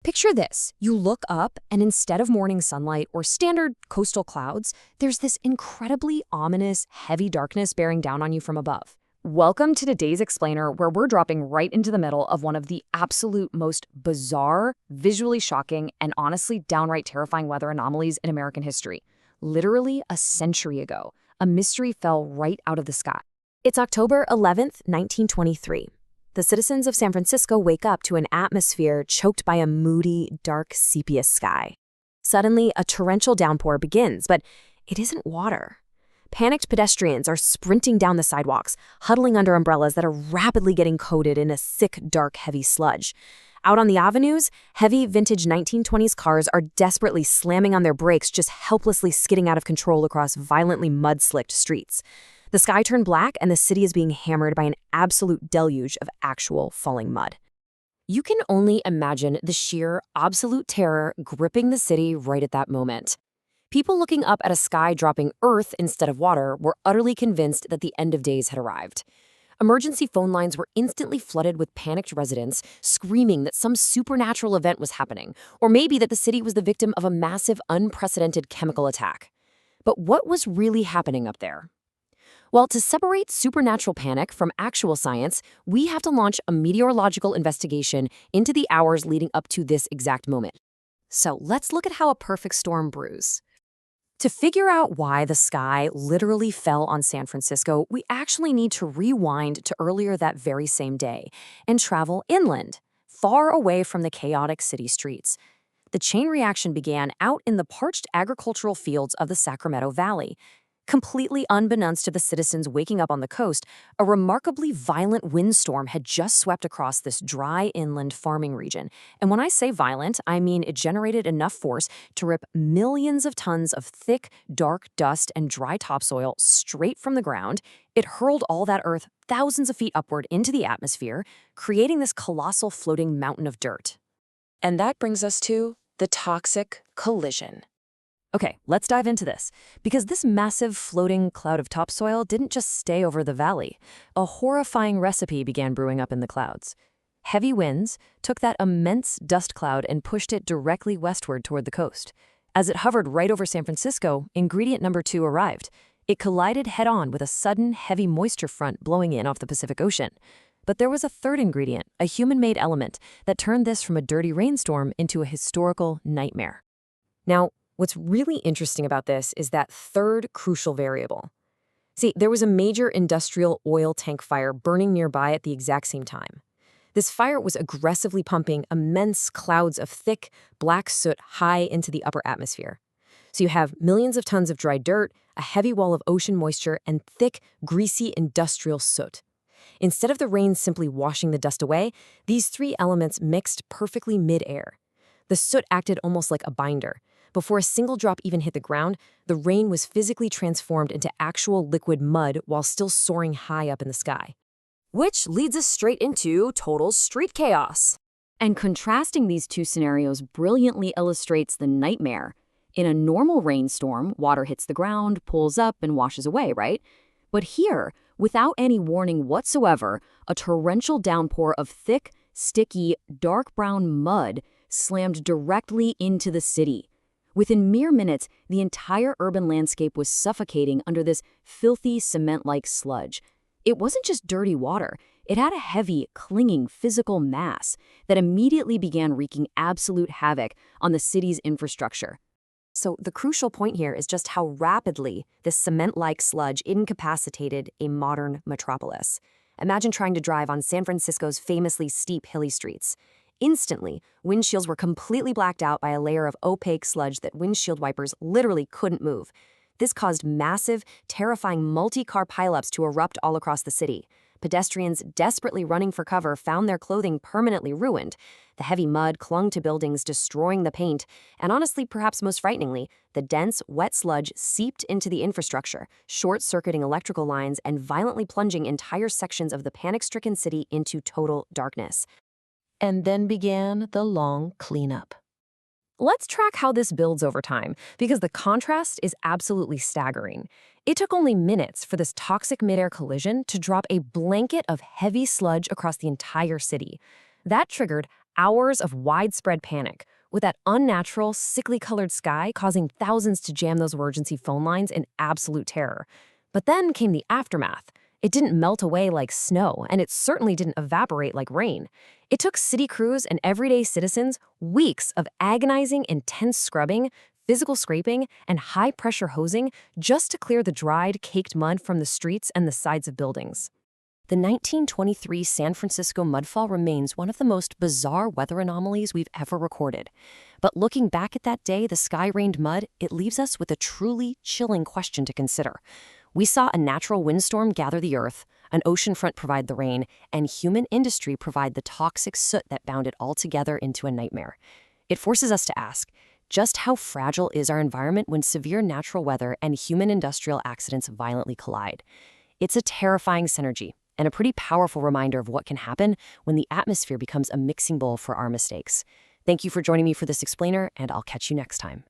Picture this. You look up, and instead of morning sunlight or standard coastal clouds, there's this incredibly ominous, heavy darkness bearing down on you from above. Welcome to today's Explainer, where we're dropping right into the middle of one of the absolute most bizarre, visually shocking, and honestly downright terrifying weather anomalies in American history. Literally a century ago, a mystery fell right out of the sky. It's October 11th, 1923. The citizens of San Francisco wake up to an atmosphere choked by a moody, dark, sepia sky. Suddenly, a torrential downpour begins, but it isn't water. Panicked pedestrians are sprinting down the sidewalks, huddling under umbrellas that are rapidly getting coated in a thick, dark, heavy sludge. Out on the avenues, heavy vintage 1920s cars are desperately slamming on their brakes, just helplessly skidding out of control across violently mud-slicked streets. The sky turned black, and the city is being hammered by an absolute deluge of actual falling mud. You can only imagine the sheer, absolute terror gripping the city right at that moment. People looking up at a sky dropping earth instead of water were utterly convinced that the end of days had arrived. Emergency phone lines were instantly flooded with panicked residents screaming that some supernatural event was happening, or maybe that the city was the victim of a massive, unprecedented chemical attack. But what was really happening up there? Well, to separate supernatural panic from actual science, we have to launch a meteorological investigation into the hours leading up to this exact moment. So let's look at how a perfect storm brews. To figure out why the sky literally fell on San Francisco, we actually need to rewind to earlier that very same day and travel inland, far away from the chaotic city streets. The chain reaction began out in the parched agricultural fields of the Sacramento Valley. Completely unbeknownst to the citizens waking up on the coast, a remarkably violent windstorm had just swept across this dry inland farming region. And when I say violent, I mean it generated enough force to rip millions of tons of thick, dark dust and dry topsoil straight from the ground. It hurled all that earth thousands of feet upward into the atmosphere, creating this colossal floating mountain of dirt. And that brings us to the toxic collision. Okay, let's dive into this, because this massive floating cloud of topsoil didn't just stay over the valley. A horrifying recipe began brewing up in the clouds. Heavy winds took that immense dust cloud and pushed it directly westward toward the coast. As it hovered right over San Francisco, ingredient number 2 arrived. It collided head-on with a sudden, heavy moisture front blowing in off the Pacific Ocean. But there was a third ingredient, a human-made element, that turned this from a dirty rainstorm into a historical nightmare. Now, what's really interesting about this is that third crucial variable. See, there was a major industrial oil tank fire burning nearby at the exact same time. This fire was aggressively pumping immense clouds of thick, black soot high into the upper atmosphere. So you have millions of tons of dry dirt, a heavy wall of ocean moisture, and thick, greasy industrial soot. Instead of the rain simply washing the dust away, these three elements mixed perfectly mid-air. The soot acted almost like a binder. Before a single drop even hit the ground, the rain was physically transformed into actual liquid mud while still soaring high up in the sky. Which leads us straight into total street chaos. And contrasting these two scenarios brilliantly illustrates the nightmare. In a normal rainstorm, water hits the ground, pulls up, and washes away, right? But here, without any warning whatsoever, a torrential downpour of thick, sticky, dark brown mud slammed directly into the city. Within mere minutes, the entire urban landscape was suffocating under this filthy, cement-like sludge. It wasn't just dirty water. It had a heavy, clinging physical mass that immediately began wreaking absolute havoc on the city's infrastructure. So the crucial point here is just how rapidly this cement-like sludge incapacitated a modern metropolis. Imagine trying to drive on San Francisco's famously steep, hilly streets. Instantly, windshields were completely blacked out by a layer of opaque sludge that windshield wipers literally couldn't move. This caused massive, terrifying multi-car pileups to erupt all across the city. Pedestrians desperately running for cover found their clothing permanently ruined. The heavy mud clung to buildings, destroying the paint, and honestly, perhaps most frighteningly, the dense, wet sludge seeped into the infrastructure, short-circuiting electrical lines and violently plunging entire sections of the panic-stricken city into total darkness. And then began the long cleanup. Let's track how this builds over time, because the contrast is absolutely staggering. It took only minutes for this toxic midair collision to drop a blanket of heavy sludge across the entire city. That triggered Hours of widespread panic, with that unnatural, sickly colored sky causing thousands to jam those emergency phone lines in absolute terror. But then came the aftermath. It didn't melt away like snow, and it certainly didn't evaporate like rain. It took city crews and everyday citizens weeks of agonizing, intense scrubbing, physical scraping, and high-pressure hosing just to clear the dried, caked mud from the streets and the sides of buildings. The 1923 San Francisco mudfall remains one of the most bizarre weather anomalies we've ever recorded. But looking back at that day the sky rained mud, it leaves us with a truly chilling question to consider. We saw a natural windstorm gather the earth, an ocean front provide the rain, and human industry provide the toxic soot that bound it all together into a nightmare. It forces us to ask, just how fragile is our environment when severe natural weather and human industrial accidents violently collide? It's a terrifying synergy, and a pretty powerful reminder of what can happen when the atmosphere becomes a mixing bowl for our mistakes. Thank you for joining me for this explainer, and I'll catch you next time.